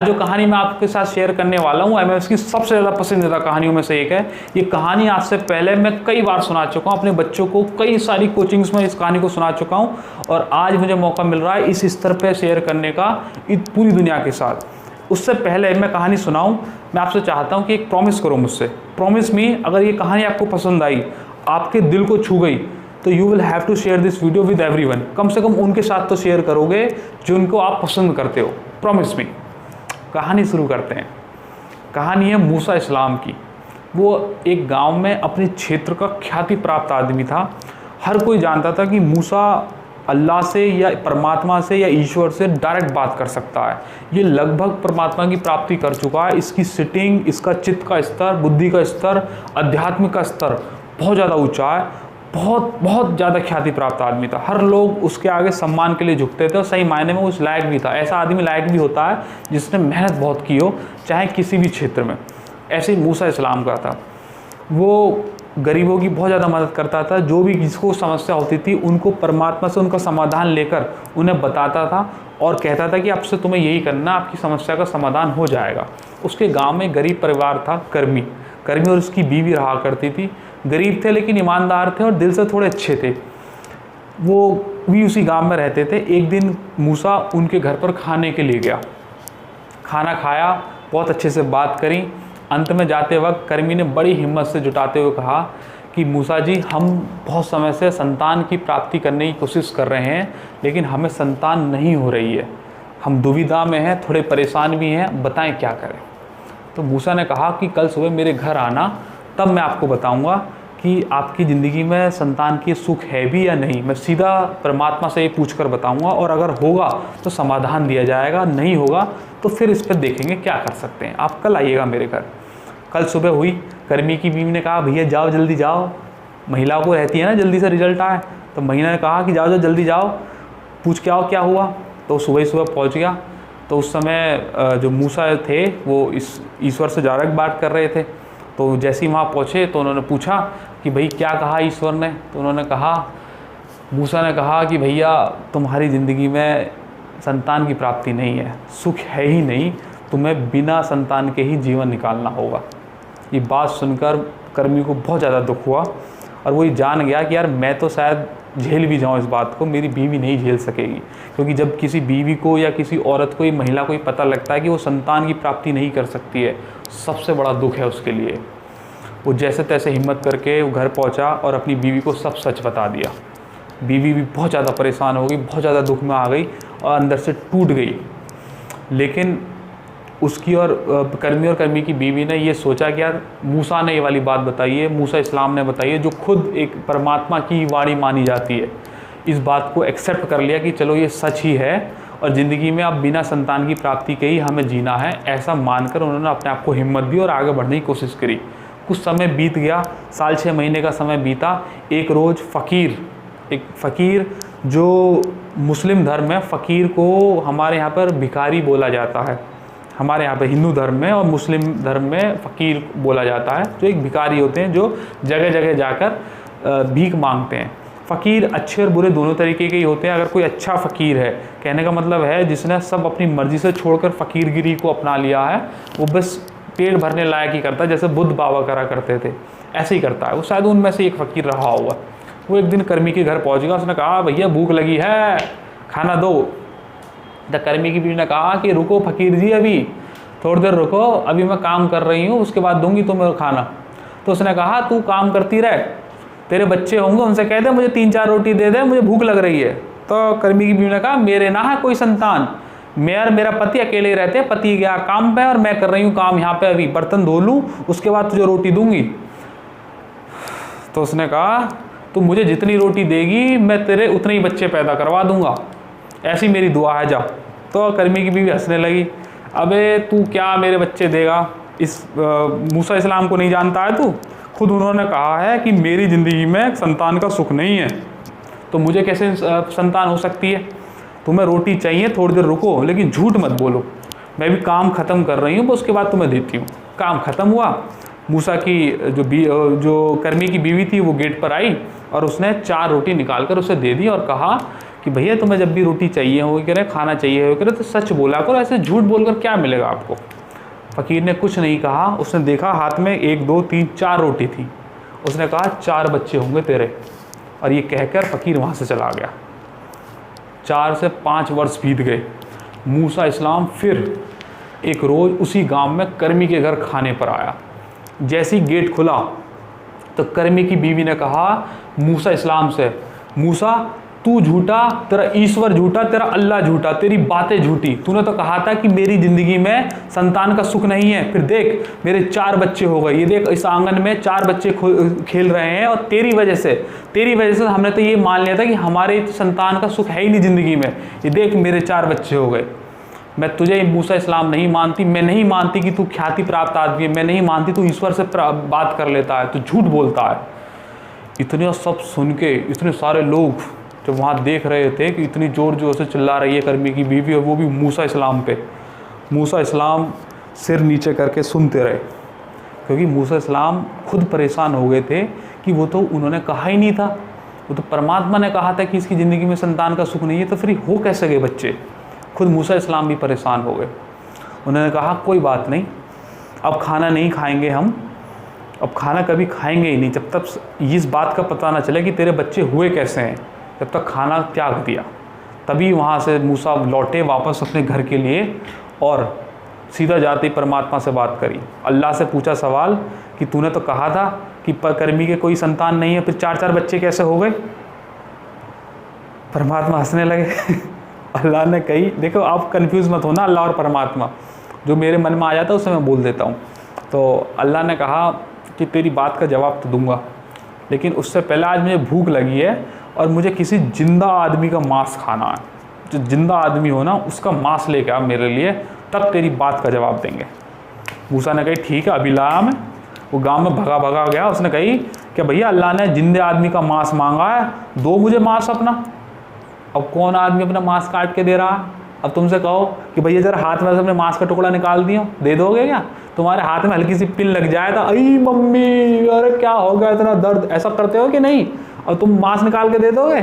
जो कहानी मैं आपके साथ शेयर करने वाला हूँ एमएस की सबसे ज़्यादा पसंदीदा कहानियों में से एक है। ये कहानी आज से पहले मैं कई बार सुना चुका हूँ अपने बच्चों को, कई सारी कोचिंग्स में इस कहानी को सुना चुका हूँ और आज मुझे मौका मिल रहा है इस स्तर पर शेयर करने का पूरी दुनिया के साथ। उससे पहले मैं कहानी सुनाऊँ, मैं आपसे चाहता हूँ कि एक प्रॉमिस करो मुझसे। प्रॉमिस मी, अगर ये कहानी आपको पसंद आई, आपके दिल को छू गई, तो you will have to share this video with everyone. कम से कम उनके साथ तो शेयर करोगे जिनको आप पसंद करते हो। Promise me. कहानी शुरू करते हैं। कहानी है मूसा इस्लाम की। वो एक गांव में अपने क्षेत्र का ख्याति प्राप्त आदमी था। हर कोई जानता था कि मूसा अल्लाह से या परमात्मा से या ईश्वर से डायरेक्ट बात कर सकता है। ये लगभग परमात्मा की प्राप्ति कर चुका है। इसकी सिटिंग, इसका चित्त का स्तर, बुद्धि का स्तर, आध्यात्मिक का स्तर बहुत ज़्यादा ऊंचा है। बहुत ज़्यादा ख्याति प्राप्त आदमी था। हर लोग उसके आगे सम्मान के लिए झुकते थे और सही मायने में उस लायक भी था। ऐसा आदमी लायक भी होता है जिसने मेहनत बहुत की हो, चाहे किसी भी क्षेत्र में। ऐसे ही मूसा इस्लाम का था। वो गरीबों की बहुत ज़्यादा मदद करता था। जो भी जिसको समस्या होती थी उनको परमात्मा से उनका समाधान लेकर उन्हें बताता था और कहता था कि अब से तुम्हें यही करना, आपकी समस्या का समाधान हो जाएगा। उसके गाँव में गरीब परिवार था, कर्मी और उसकी बीवी रहा करती थी। गरीब थे लेकिन ईमानदार थे और दिल से थोड़े अच्छे थे। वो भी उसी गांव में रहते थे। एक दिन मूसा उनके घर पर खाने के लिए गया। खाना खाया, बहुत अच्छे से बात करी। अंत में जाते वक्त कर्मी ने बड़ी हिम्मत से जुटाते हुए कहा कि मूसा जी, हम बहुत समय से संतान की प्राप्ति करने की कोशिश कर रहे हैं लेकिन हमें संतान नहीं हो रही है। हम दुविधा में हैं, थोड़े परेशान भी हैं, बताएं क्या करें। तो मूसा ने कहा कि कल सुबह मेरे घर आना, तब मैं आपको बताऊंगा कि आपकी ज़िंदगी में संतान की सुख है भी या नहीं। मैं सीधा परमात्मा से ये पूछकर बताऊंगा और अगर होगा तो समाधान दिया जाएगा, नहीं होगा तो फिर इस पर देखेंगे क्या कर सकते हैं। आप कल आइएगा मेरे घर। कल सुबह हुई। कर्मी की बीवी ने कहा भैया जाओ, जल्दी जाओ। महिला को रहती है ना जल्दी से रिजल्ट आए, तो महिला ने कहा कि जाओ जाओ जल्दी जाओ, पूछ के आओ क्या हुआ। तो सुबह ही सुबह पहुँच गया। तो उस समय जो मूसा थे वो इस ईश्वर से डायरेक्ट बात कर रहे थे। तो जैसे ही वहाँ पहुँचे तो उन्होंने पूछा कि भाई क्या कहा ईश्वर ने। तो उन्होंने कहा, मूसा ने कहा कि भैया तुम्हारी ज़िंदगी में संतान की प्राप्ति नहीं है, सुख है ही नहीं, तुम्हें बिना संतान के ही जीवन निकालना होगा। ये बात सुनकर कर्मी को बहुत ज़्यादा दुख हुआ और वो ये जान गया कि यार मैं तो शायद झेल भी जाऊँ इस बात को, मेरी बीवी नहीं झेल सकेगी। क्योंकि जब किसी बीवी को या किसी औरत को, महिला को पता लगता है कि वो संतान की प्राप्ति नहीं कर सकती है, सबसे बड़ा दुख है उसके लिए। वो जैसे तैसे हिम्मत करके वो घर पहुंचा और अपनी बीवी को सब सच बता दिया। बीवी भी बहुत ज़्यादा परेशान हो गई, बहुत ज़्यादा दुख में आ गई और अंदर से टूट गई। लेकिन उसकी और कर्मी की बीवी ने ये सोचा कि यार मूसा ने ये वाली बात बताई है, मूसा इस्लाम ने बताई है, जो खुद एक परमात्मा की वाणी मानी जाती है। इस बात को एक्सेप्ट कर लिया कि चलो ये सच ही है और ज़िंदगी में अब बिना संतान की प्राप्ति के ही हमें जीना है। ऐसा मानकर उन्होंने अपने आप को हिम्मत दी और आगे बढ़ने की कोशिश करी। कुछ समय बीत गया, साल 6 महीने का समय बीता। एक रोज़ एक फ़कीर जो मुस्लिम धर्म है, फ़कीर को हमारे यहाँ पर भिखारी बोला जाता है। हमारे यहाँ पे हिंदू धर्म में और मुस्लिम धर्म में फ़कीर बोला जाता है, जो एक भिखारी होते हैं जो जगह जगह जाकर भीख मांगते हैं। फ़कीर अच्छे और बुरे दोनों तरीके के ही होते हैं। अगर कोई अच्छा फ़कीर है, कहने का मतलब है जिसने सब अपनी मर्ज़ी से छोड़कर फ़कीरगिरी को अपना लिया है, वो बस पेट भरने लायक ही करता है, जैसे बुद्ध बाबा करा करते थे, ऐसे ही करता है। वो शायद उनमें से एक फ़कीर रहा हुआ। वो एक दिन कर्मी के घर पहुँच गया। उसने कहा भैया भूख लगी है, खाना दो। तो कर्मी की बीवी ने कहा कि रुको फ़कीर जी, अभी थोड़ी देर रुको, अभी मैं काम कर रही हूँ, उसके बाद दूंगी तुम्हें खाना। तो उसने कहा तू काम करती रह, तेरे बच्चे होंगे उनसे कह दे मुझे 3-4 रोटी दे दे, मुझे भूख लग रही है। तो कर्मी की बीवी ने कहा मेरे ना है कोई संतान, मैं और मेरा पति अकेले ही रहते हैं, पति गया काम पे और मैं कर रही हूँ काम यहाँ पे, अभी बर्तन धो लूँ उसके बाद तुझे रोटी दूंगी। तो उसने कहा तू मुझे जितनी रोटी देगी मैं तेरे उतने ही बच्चे पैदा करवा दूंगा, ऐसी मेरी दुआ है, जा। तो कर्मी की बीवी हंसने लगी, अबे तू क्या मेरे बच्चे देगा, इस मूसा इस्लाम को नहीं जानता है तू? खुद उन्होंने कहा है कि मेरी ज़िंदगी में संतान का सुख नहीं है, तो मुझे कैसे संतान हो सकती है? तुम्हें रोटी चाहिए, थोड़ी देर रुको, लेकिन झूठ मत बोलो, मैं भी काम ख़त्म कर रही हूँ, उसके बाद तुम्हें देती हूँ। काम ख़त्म हुआ। मूसा की जो कर्मी की बीवी थी वो गेट पर आई और उसने 4 रोटी निकाल कर उसे दे दी और कहा कि भैया तुम्हें जब भी रोटी चाहिए हो कह रहे खाना चाहिए हो कह रहे तो सच बोला करो, ऐसे झूठ बोलकर क्या मिलेगा आपको। फ़कीर ने कुछ नहीं कहा। उसने देखा हाथ में 1 2 3 4 रोटी थी। उसने कहा 4 बच्चे होंगे तेरे, और ये कहकर फ़कीर वहाँ से चला गया। 4 से 5 वर्ष बीत गए। मूसा इस्लाम फिर एक रोज़ उसी गांव में कर्मी के घर खाने पर आया। जैसे ही गेट खुला तो कर्मी की बीवी ने कहा मूसा इस्लाम से, मूसा तू झूठा, तेरा ईश्वर झूठा, तेरा अल्लाह झूठा, तेरी बातें झूठी। तूने तो कहा था कि मेरी ज़िंदगी में संतान का सुख नहीं है, फिर देख मेरे 4 बच्चे हो गए। ये देख इस आंगन में 4 बच्चे खेल रहे हैं, और तेरी वजह से हमने तो ये मान लिया था कि हमारे संतान का सुख है ही नहीं ज़िंदगी में। ये देख मेरे 4 बच्चे हो गए। मैं तुझे मूसा इस्लाम नहीं मानती, मैं नहीं मानती कि तू ख्याति प्राप्त आदमी है, मैं नहीं मानती तू ईश्वर से बात कर लेता है, तू झूठ बोलता है। इतने सब सुन के इतने सारे लोग जो वहाँ देख रहे थे कि इतनी ज़ोर ज़ोर से चिल्ला रही है कर्मी की बीवी, और वो भी मूसा इस्लाम पे। मूसा इस्लाम सिर नीचे करके सुनते रहे, क्योंकि मूसा इस्लाम खुद परेशान हो गए थे कि वो तो उन्होंने कहा ही नहीं था, वो तो परमात्मा ने कहा था कि इसकी ज़िंदगी में संतान का सुख नहीं है, तो फिर हो कैसे गए बच्चे। खुद मूसा इस्लाम भी परेशान हो गए। उन्होंने कहा कोई बात नहीं, अब खाना नहीं खाएंगे हम, अब खाना कभी खाएंगे ही नहीं जब तक इस बात का पता ना चले कि तेरे बच्चे हुए कैसे हैं, जब तक खाना त्याग दिया। तभी वहाँ से मूसा लौटे वापस अपने घर के लिए, और सीधा जाते ही परमात्मा से बात करी। अल्लाह से पूछा सवाल कि तूने तो कहा था कि कर्मी के कोई संतान नहीं है, फिर 4 बच्चे कैसे हो गए। परमात्मा हंसने लगे। अल्लाह ने कही, देखो आप कंफ्यूज मत होना, अल्लाह और परमात्मा जो मेरे मन में आ जाता है उसे मैं बोल देता हूँ। तो अल्लाह ने कहा कि तेरी बात का जवाब तो दूंगा, लेकिन उससे पहले आज मुझे भूख लगी है और मुझे किसी जिंदा आदमी का मांस खाना है। जो जिंदा आदमी हो ना उसका मांस लेके आ मेरे लिए, तब तेरी बात का जवाब देंगे। मूसा ने कही ठीक है अभी लाया मैं। वो गांव में भगा गया। उसने कही कि भैया अल्लाह ने जिंदे आदमी का मांस मांगा है, दो मुझे मांस अपना। अब कौन आदमी अपना मांस काट के दे रहा है। अब तुमसे कहो कि भैया जरा हाथ में से अपने मांस का टुकड़ा निकाल दियो, दे दोगे क्या। तुम्हारे हाथ में हल्की सी पिन लग जाए तो अई मम्मी अरे क्या हो गया इतना दर्द, ऐसा करते हो कि नहीं। और तुम मांस निकाल के दे दोगे,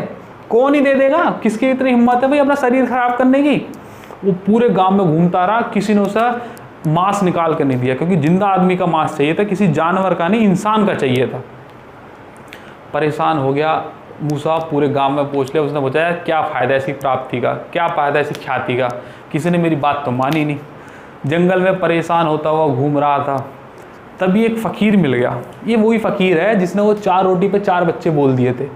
कौन ही दे देगा। किसकी इतनी हिम्मत है भाई अपना शरीर खराब करने की। वो पूरे गांव में घूमता रहा, किसी ने उसे मांस निकाल के नहीं दिया, क्योंकि जिंदा आदमी का मांस चाहिए था, किसी जानवर का नहीं, इंसान का चाहिए था। परेशान हो गया मूसा, पूरे गांव में पूछ लिया। उसने पूछा क्या फ़ायदा ऐसी प्राप्ति का, क्या फ़ायदा ऐसी ख्याति का। किसी ने मेरी बात तो मानी नहीं। जंगल में परेशान होता हुआ घूम रहा था, तभी एक फ़कीर मिल गया। ये वही फ़कीर है जिसने वो 4 रोटी पे 4 बच्चे बोल दिए थे।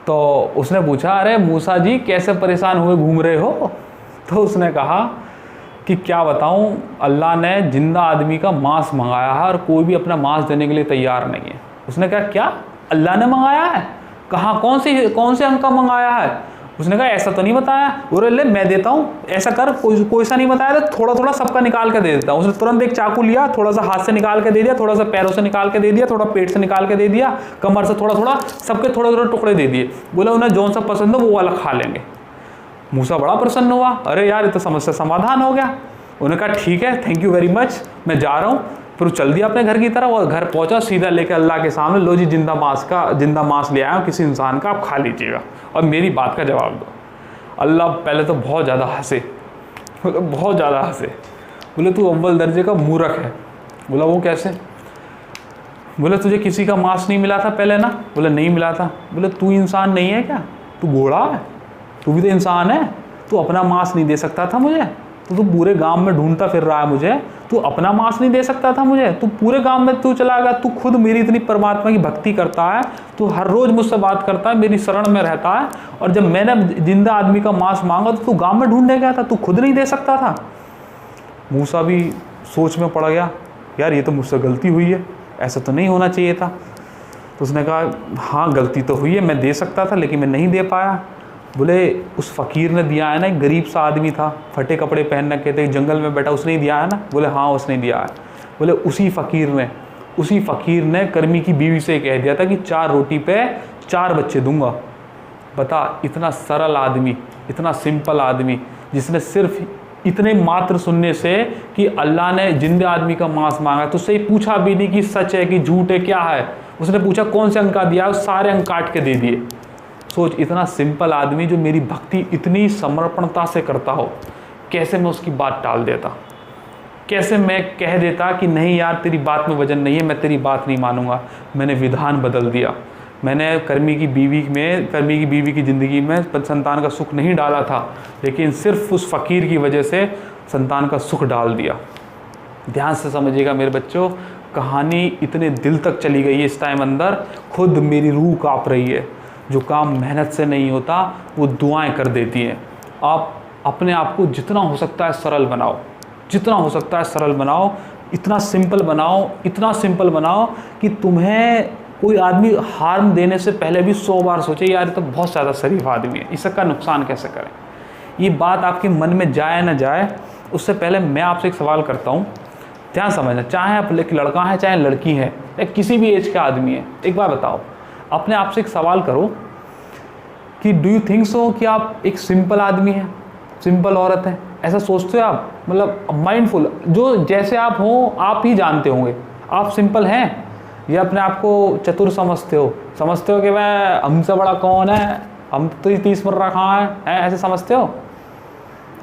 तो उसने पूछा अरे मूसा जी कैसे परेशान हुए घूम रहे हो। तो उसने कहा कि क्या बताऊं, अल्लाह ने जिंदा आदमी का मांस मंगाया है और कोई भी अपना मांस देने के लिए तैयार नहीं है। उसने कहा क्या अल्लाह ने मंगाया है, कहाँ कौन से अंक का मंगाया है। उसने कहा ऐसा तो नहीं बताया। बोले ले मैं देता हूँ, ऐसा कर कोई सा नहीं बताया तो थोड़ा थोड़ा सबका निकाल के दे देता हूँ। उसने तुरंत एक चाकू लिया, थोड़ा सा हाथ से निकाल के दे दिया, थोड़ा सा पैरों से निकाल के दे दिया, थोड़ा पेट से निकाल के दे दिया, कमर से थोड़ा थोड़ा, सबके थोड़े थोड़े टुकड़े दे दिए। बोला उन्हें जौन सा पसंद हो वो वाला खा लेंगे। मूसा बड़ा प्रसन्न हुआ, अरे यार ये तो समस्या समाधान हो गया। उन्होंने कहा ठीक है थैंक यू वेरी मच, मैं जा रहा हूँ। फिर चल दिया अपने घर की तरफ और घर पहुंचा, सीधा लेकर अल्लाह के सामने, लो जी जिंदा मांस ले आया हूँ किसी इंसान का, आप खा लीजिएगा और मेरी बात का जवाब दो। अल्लाह पहले तो बहुत ज़्यादा हंसे, बहुत ज़्यादा हंसे। बोले तू अव्वल दर्जे का मूर्ख है। बोला वो कैसे। बोले तुझे किसी का मांस नहीं मिला था पहले ना। बोले नहीं मिला था। बोले तू इंसान नहीं है क्या, तू घोड़ा है, तू भी तो इंसान है, तू अपना मांस नहीं दे सकता था मुझे। तो तू पूरे गांव में ढूंढता फिर रहा है मुझे, तू अपना मांस नहीं दे सकता था मुझे। तू पूरे गांव में तू चला गया, तू खुद मेरी इतनी परमात्मा की भक्ति करता है, तू हर रोज मुझसे बात करता है, मेरी शरण में रहता है, और जब मैंने जिंदा आदमी का मांस मांगा तो तू गांव में ढूंढने गया था, तू खुद नहीं दे सकता था। मूसा भी सोच में पड़ गया, यार ये तो मुझसे गलती हुई है, ऐसा तो नहीं होना चाहिए था। तो उसने कहा हाँ गलती तो हुई है, मैं दे सकता था लेकिन मैं नहीं दे पाया। बोले उस फ़कीर ने दिया है ना, एक गरीब सा आदमी था, फटे कपड़े पहन रखे थे, जंगल में बैठा, उसने ही दिया है ना। बोले हाँ उसने दिया है। बोले उसी फ़कीर ने कर्मी की बीवी से कह दिया था कि 4 रोटी पे 4 बच्चे दूंगा। बता इतना सरल आदमी, इतना सिंपल आदमी, जिसने सिर्फ इतने मात्र सुनने से कि अल्लाह ने जिंदे आदमी का मांस मांगा, तो उससे पूछा भी नहीं कि सच है कि झूठ है क्या है। उसने पूछा कौन से अंक का दिया, सारे अंक काट के दे दिए, सोच, इतना सिंपल आदमी जो मेरी भक्ति इतनी समर्पणता से करता हो, कैसे मैं उसकी बात टाल देता, कैसे मैं कह देता कि नहीं यार तेरी बात में वजन नहीं है, मैं तेरी बात नहीं मानूंगा। मैंने विधान बदल दिया। मैंने कर्मी की बीवी की ज़िंदगी में संतान का सुख नहीं डाला था, लेकिन सिर्फ उस फ़कीर की वजह से संतान का सुख डाल दिया। ध्यान से समझिएगा मेरे बच्चों, कहानी इतने दिल तक चली गई है इस टाइम अंदर, खुद मेरी रूह काँप रही है। जो काम मेहनत से नहीं होता वो दुआएं कर देती हैं। आप अपने आप को जितना हो सकता है सरल बनाओ, जितना हो सकता है सरल बनाओ, इतना सिंपल बनाओ कि तुम्हें कोई आदमी हार्म देने से पहले भी 100 बार सोचे यार ये तो बहुत ज़्यादा शरीफ आदमी है, इसका नुकसान कैसे करें। ये बात आपके मन में जाए ना जाए, उससे पहले मैं आपसे एक सवाल करता हूँ, ध्यान समझना। चाहे आप लड़का है चाहे लड़की है या किसी भी एज का आदमी है, एक बार बताओ, अपने आप से एक सवाल करो कि डू यू थिंक सो कि आप एक सिंपल आदमी हैं, सिंपल औरत है? ऐसा सोचते हो आप? मतलब माइंडफुल, जो जैसे आप हो आप ही जानते होंगे आप सिंपल हैं, या अपने आप को चतुर समझते हो कि वह हमसे बड़ा कौन है, हम तो 30 मर्रा कहाँ हैं, ऐसे समझते हो?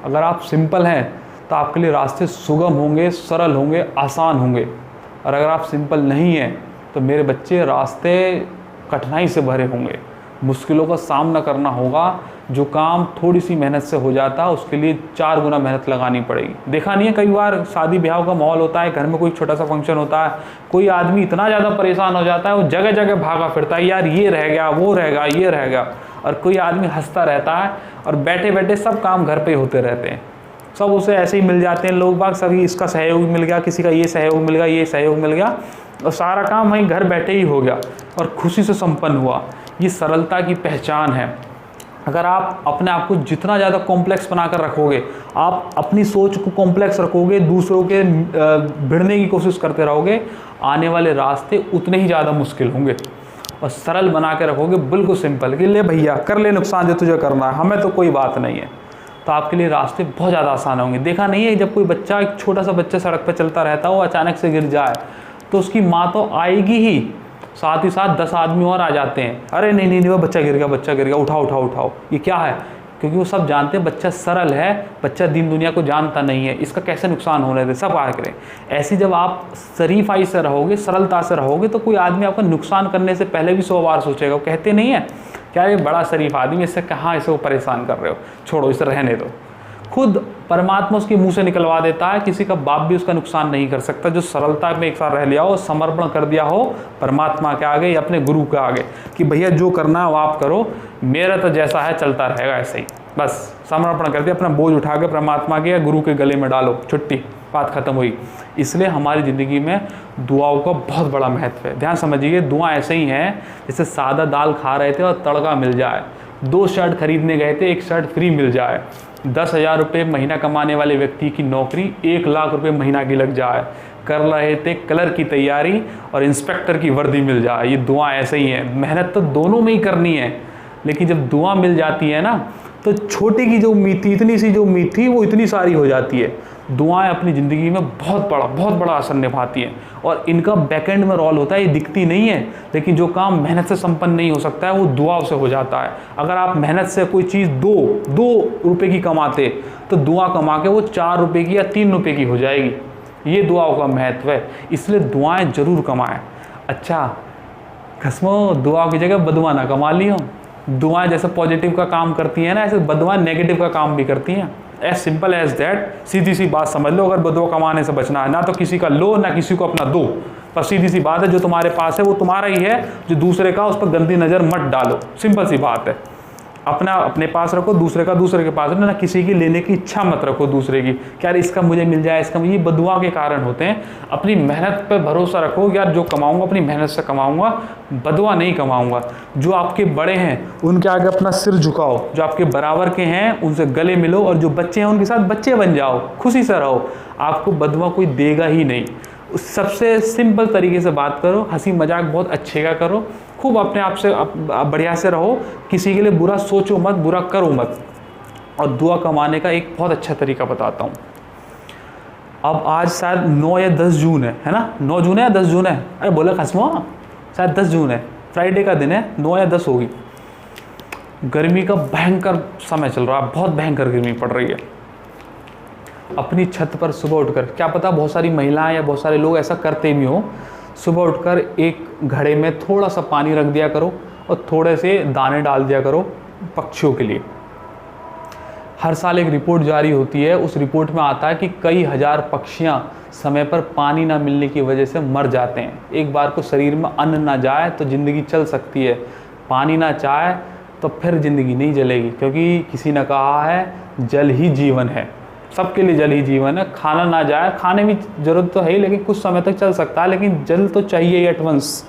अगर आप सिंपल हैं तो आपके लिए रास्ते सुगम होंगे, सरल होंगे, आसान होंगे। और अगर आप सिंपल नहीं हैं तो मेरे बच्चे रास्ते कठिनाई से भरे होंगे, मुश्किलों का सामना करना होगा। जो काम थोड़ी सी मेहनत से हो जाता है उसके लिए 4 गुना मेहनत लगानी पड़ेगी। देखा नहीं है कई बार शादी ब्याह का माहौल होता है, घर में कोई छोटा सा फंक्शन होता है, कोई आदमी इतना ज़्यादा परेशान हो जाता है वो जगह जगह भागा फिरता है, यार ये रह गया, वो रह गया, ये रह गया, और कोई आदमी हंसता रहता है और बैठे बैठे सब काम घर पे होते रहते हैं, सब उसे ऐसे ही मिल जाते हैं लोग बाग, सभी इसका सहयोग मिल गया, किसी का ये सहयोग मिल गया, ये सहयोग मिल गया, और सारा काम वहीं घर बैठे ही हो गया और खुशी से संपन्न हुआ। ये सरलता की पहचान है। अगर आप अपने आप को जितना ज़्यादा कॉम्प्लेक्स बनाकर रखोगे, आप अपनी सोच को कॉम्प्लेक्स रखोगे, दूसरों के भिड़ने की कोशिश करते रहोगे, आने वाले रास्ते उतने ही ज़्यादा मुश्किल होंगे। और सरल बना के रखोगे, बिल्कुल सिंपल कि ले भैया कर ले नुकसान जो तुझे करना है, हमें तो कोई बात नहीं है, तो आपके लिए रास्ते बहुत ज़्यादा आसान होंगे। देखा नहीं है जब कोई बच्चा, एक छोटा सा बच्चा सड़क पर चलता रहता है, वो अचानक से गिर जाए तो उसकी माँ तो आएगी ही, साथ ही साथ 10 आदमी और आ जाते हैं, अरे नहीं नहीं वो बच्चा गिर गया, उठाओ। ये क्या है? क्योंकि वो सब जानते हैं बच्चा सरल है, बच्चा दीन दुनिया को जानता नहीं है, इसका कैसे नुकसान होने दे, सब आ करें। ऐसी जब आप शरीफाई से रहोगे, सरलता से रहोगे, तो कोई आदमी आपका नुकसान करने से पहले भी 100 बार सोचेगा। वो कहते नहीं है क्या ये बड़ा शरीफ आदमी, इससे कहाँ इसे वो परेशान कर रहे हो, छोड़ो इसे रहने दो। खुद परमात्मा उसके मुंह से निकलवा देता है, किसी का बाप भी उसका नुकसान नहीं कर सकता। जो सरलता में एक साथ रह लिया हो, समर्पण कर दिया हो परमात्मा के आगे या अपने गुरु के आगे कि भैया जो करना है वो आप करो, मेरा तो जैसा है चलता रहेगा ऐसे ही, बस समर्पण कर दिया, अपना बोझ उठा के परमात्मा के या गुरु के गले में डालो, छुट्टी, बात खत्म हुई। इसलिए हमारी ज़िंदगी में दुआओं का बहुत बड़ा महत्व है। ध्यान समझिए, दुआ ऐसे ही हैं जैसे सादा दाल खा रहे थे और तड़का मिल जाए, 2 शर्ट खरीदने गए थे, 1 शर्ट फ्री मिल जाए, 10,000 रुपये महीना कमाने वाले व्यक्ति की नौकरी 1 लाख रुपये महीना की लग जाए, कर रहे थे कलर की तैयारी और इंस्पेक्टर की वर्दी मिल जाए। ये दुआ ऐसे ही है, मेहनत तो दोनों में ही करनी है, लेकिन जब दुआ मिल जाती है ना तो छोटी की जो उम्मीद थी, इतनी सी जो उम्मीद थी, वो इतनी सारी हो जाती है। दुआएं अपनी ज़िंदगी में बहुत बड़ा असर निभाती हैं और इनका बैकएंड में रोल होता है। ये दिखती नहीं है, लेकिन जो काम मेहनत से संपन्न नहीं हो सकता है वो दुआओं से हो जाता है। अगर आप मेहनत से कोई चीज़ 2 रुपये की कमाते तो दुआ कमा के वो 4 रुपये की या 3 रुपये की हो जाएगी। ये दुआओं का महत्व है, इसलिए दुआएं जरूर कमाएं। अच्छा खस्मो, दुआओं की जगह बदुआ ना कमा लियो। दुआएं जैसे पॉजिटिव का काम करती हैं ना, ऐसे बदुआएं नेगेटिव का काम भी करती हैं। एज सिंपल एज दैट, सीधी सी बात समझ लो। अगर बदुआ कमाने से बचना है, ना तो किसी का लो ना किसी को अपना दो, पर सीधी सी बात है, जो तुम्हारे पास है वो तुम्हारा ही है, जो दूसरे का उस पर गंदी नज़र मत डालो। सिंपल सी बात है, अपना अपने पास रखो, दूसरे का दूसरे के पास, ना किसी की लेने की इच्छा मत रखो दूसरे की, क्या इसका मुझे मिल जाए, इसका मुझे। ये बदुआ के कारण होते हैं। अपनी मेहनत पे भरोसा रखो, यार जो कमाऊंगा अपनी मेहनत से कमाऊंगा, बदुआ नहीं कमाऊंगा। जो आपके बड़े हैं उनके आगे अपना सिर झुकाओ, जो आपके बराबर के हैं उनसे गले मिलो, और जो बच्चे हैं उनके साथ बच्चे बन जाओ, खुशी से रहो। आपको बदुआ कोई देगा ही नहीं। सबसे सिंपल तरीके से बात करो, हंसी मजाक बहुत अच्छे का करो, खूब अपने आप से बढ़िया से रहो, किसी के लिए बुरा सोचो मत, बुरा करो मत। और दुआ कमाने का एक बहुत अच्छा तरीका बताता हूँ। अब आज शायद 9 या 10 जून है ना, 9 जून है या 10 जून है, अरे बोला खसमो, शायद 10 जून है, फ्राइडे का दिन है, 9 या 10 होगी। गर्मी का भयंकर समय चल रहा है, बहुत भयंकर गर्मी पड़ रही है। अपनी छत पर सुबह उठकर, क्या पता बहुत सारी महिलाएं या बहुत सारे लोग ऐसा करते भी हो, सुबह उठकर एक घड़े में थोड़ा सा पानी रख दिया करो और थोड़े से दाने डाल दिया करो पक्षियों के लिए। हर साल एक रिपोर्ट जारी होती है, उस रिपोर्ट में आता है कि कई हजार पक्षियां समय पर पानी ना मिलने की वजह से मर जाते हैं। एक बार को शरीर में अन्न ना जाए तो ज़िंदगी चल सकती है, पानी ना जाए तो फिर ज़िंदगी नहीं चलेगी, क्योंकि किसी ने कहा है जल ही जीवन है, सबके लिए जल ही जीवन है। खाना ना जाए, खाने में ज़रूरत तो है ही, लेकिन कुछ समय तक चल सकता है, लेकिन जल तो चाहिए ही एटवंस।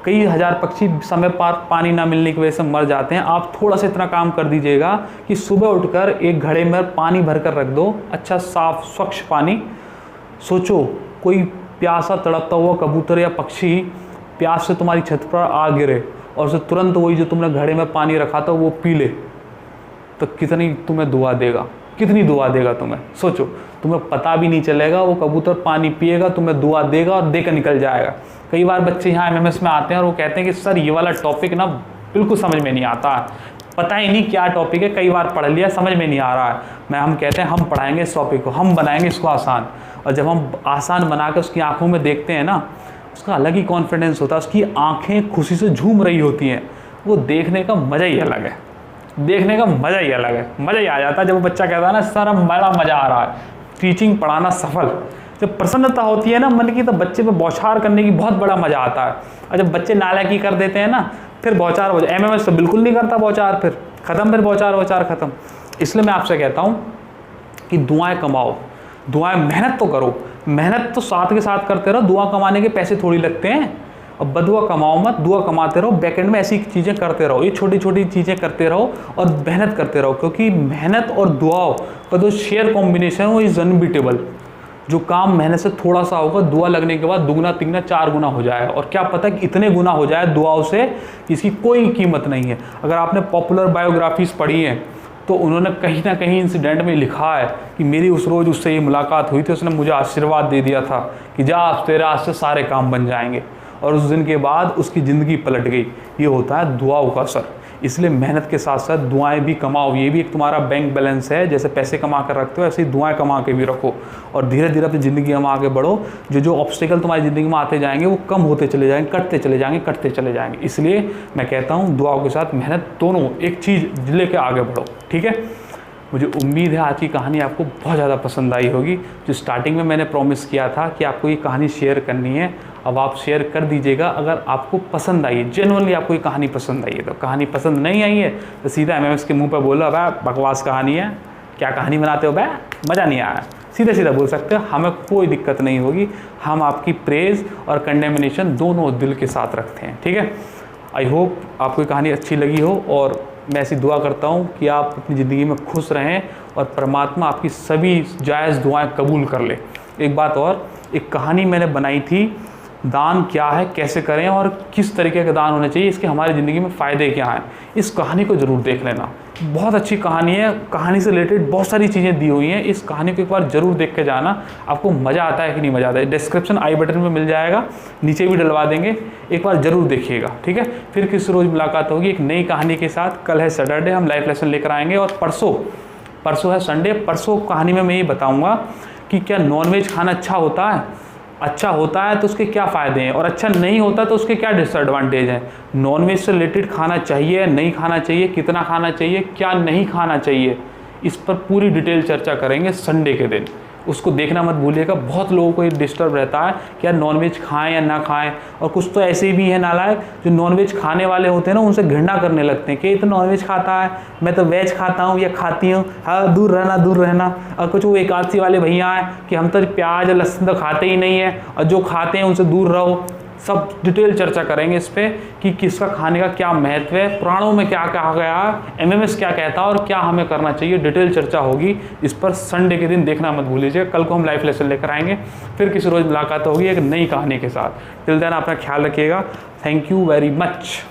कई हजार पक्षी समय पर पानी ना मिलने की वजह से मर जाते हैं। आप थोड़ा सा इतना काम कर दीजिएगा कि सुबह उठकर एक घड़े में पानी भर कर रख दो, अच्छा साफ स्वच्छ पानी। सोचो कोई प्यासा तड़पता हुआ कबूतर या पक्षी प्यास से तुम्हारी छत पर आ गिरे और उसे तुरंत वही जो तुमने घड़े में पानी रखा था वो पी ले, तो कितनी तुम्हें दुआ देगा, कितनी दुआ देगा तुम्हें। सोचो, तुम्हें पता भी नहीं चलेगा, वो कबूतर पानी पिएगा, तुम्हें दुआ देगा और देकर निकल जाएगा। कई बार बच्चे यहाँ एमएमएस में आते हैं और वो कहते हैं कि सर ये वाला टॉपिक ना बिल्कुल समझ में नहीं आता, पता ही नहीं क्या टॉपिक है, कई बार पढ़ लिया समझ में नहीं आ रहा है। हम कहते हैं हम पढ़ाएंगे इस टॉपिक को, हम बनाएंगे इसको आसान। और जब हम आसान बना कर उसकी आंखों में देखते हैं ना, उसका अलग ही कॉन्फिडेंस होता है, उसकी आंखें खुशी से झूम रही होती हैं। वो देखने का मज़ा ही अलग है, देखने का मज़ा ही अलग है, मज़ा ही आ जाता है जब वो बच्चा कहता है ना सर अब बड़ा मज़ा आ रहा है, टीचिंग पढ़ाना सफल। जब प्रसन्नता होती है ना मन की, तो बच्चे पे बौछार करने की बहुत बड़ा मज़ा आता है। और जब बच्चे नालायकी कर देते हैं ना, फिर बौछार हो जाए। एमएमएस तो बिल्कुल नहीं करता बौछार, फिर ख़त्म, फिर बौछार ख़त्म। इसलिए मैं आपसे कहता हूँ कि दुआएं कमाओ, दुआएं मेहनत तो करो, मेहनत तो साथ के साथ करते रहो। दुआ कमाने के पैसे थोड़ी लगते हैं, अब बदुआ कमाओ मत, दुआ कमाते रहो। बैकएंड में ऐसी चीज़ें करते रहो, ये छोटी छोटी चीज़ें करते रहो और मेहनत करते रहो, क्योंकि मेहनत और दुआओं का जो शेयर कॉम्बिनेशन है वो इज़ अनबीटेबल। जो काम मेहनत से थोड़ा सा होगा, दुआ लगने के बाद दुगना तिगना 4 गुना हो जाएगा, और क्या पता कि इतने गुना हो जाए दुआओं से इसकी कोई कीमत नहीं है। अगर आपने पॉपुलर बायोग्राफीज़ पढ़ी हैं तो उन्होंने कहीं ना कहीं इंसिडेंट में लिखा है कि मेरी उस रोज़ उससे ये मुलाकात हुई थी, उसने मुझे आशीर्वाद दे दिया था कि जा तेरे आज से सारे काम बन जाएंगे, और उस दिन के बाद उसकी ज़िंदगी पलट गई। ये होता है दुआओं का असर। इसलिए मेहनत के साथ साथ दुआएं भी कमाओ, ये भी एक तुम्हारा बैंक बैलेंस है। जैसे पैसे कमा कर रखते हो, ऐसे ही दुआएं कमा के भी रखो, और धीरे धीरे अपनी ज़िंदगी में आगे बढ़ो। जो ऑब्स्टिकल तुम्हारी ज़िंदगी में आते जाएंगे वो कम होते चले जाएंगे, कटते चले जाएंगे। इसलिए मैं कहता हूँ दुआओं के साथ मेहनत, दोनों एक चीज़ लेके आगे बढ़ो, ठीक है। मुझे उम्मीद है आज की कहानी आपको बहुत ज़्यादा पसंद आई होगी। जो स्टार्टिंग में मैंने प्रॉमिस किया था कि आपको ये कहानी शेयर करनी है, अब आप शेयर कर दीजिएगा अगर आपको पसंद आई है, जेन्युइनली आपको ये कहानी पसंद आई है। तो कहानी पसंद नहीं आई है तो सीधा एमएमएस के मुंह पर बोलो भाई बकवास कहानी है, क्या कहानी बनाते हो भाई, मज़ा नहीं आया, सीधा बोल सकते हो, हमें कोई दिक्कत नहीं होगी। हम आपकी प्रेज़ और कंडेमिनेशन दोनों दिल के साथ रखते हैं, ठीक है। आई होप आपको ये कहानी अच्छी लगी हो, और मैं ऐसी दुआ करता हूँ कि आप अपनी ज़िंदगी में खुश रहें और परमात्मा आपकी सभी जायज़ दुआएं कबूल कर ले। एक बात और, एक कहानी मैंने बनाई थी, दान क्या है, कैसे करें और किस तरीके का दान होना चाहिए, इसके हमारी ज़िंदगी में फ़ायदे क्या हैं। इस कहानी को ज़रूर देख लेना, बहुत अच्छी कहानी है। कहानी से रिलेटेड बहुत सारी चीज़ें दी हुई हैं, इस कहानी को एक बार ज़रूर देख के जाना, आपको मज़ा आता है कि नहीं मज़ा आता है। डिस्क्रिप्शन आई बटन में मिल जाएगा, नीचे भी डलवा देंगे, एक बार ज़रूर देखिएगा, ठीक है। फिर किस रोज़ मुलाकात होगी एक नई कहानी के साथ। कल है सैटरडे, हम लाइव लेसन लेकर आएंगे, और परसों है संडे। परसों कहानी में मैं ये बताऊँगा कि क्या नॉनवेज खाना अच्छा होता है, अच्छा होता है तो उसके क्या फ़ायदे हैं, और अच्छा नहीं होता तो उसके क्या डिसएडवांटेज हैं। नॉनवेज से रिलेटेड खाना चाहिए, नहीं खाना चाहिए, कितना खाना चाहिए, क्या नहीं खाना चाहिए, इस पर पूरी डिटेल चर्चा करेंगे संडे के दिन। उसको देखना मत भूलिएगा। बहुत लोगों को ये डिस्टर्ब रहता है कि यार नॉनवेज खाएं या ना खाएं, और कुछ तो ऐसे भी हैं नालायक जो नॉनवेज खाने वाले होते हैं ना, उनसे घृणा करने लगते हैं कि ये तो नॉनवेज खाता है, मैं तो वेज खाता हूँ या खाती हूँ, हाँ दूर रहना। और कुछ वो एकादशी वाले भैया हैं कि हम तो प्याज और लहसुन तो खाते ही नहीं है, और जो खाते हैं उनसे दूर रहो। सब डिटेल चर्चा करेंगे इस पे कि किसका खाने का क्या महत्व है, पुराणों में क्या कहा गया, एमएमएस क्या कहता है और क्या हमें करना चाहिए। डिटेल चर्चा होगी इस पर, संडे के दिन देखना मत भूलिएगा। कल को हम लाइव लेसन लेकर आएंगे, फिर किसी रोज़ मुलाकात होगी एक नई कहानी के साथ। टिल देन अपना ख्याल रखिएगा। Thank you very much.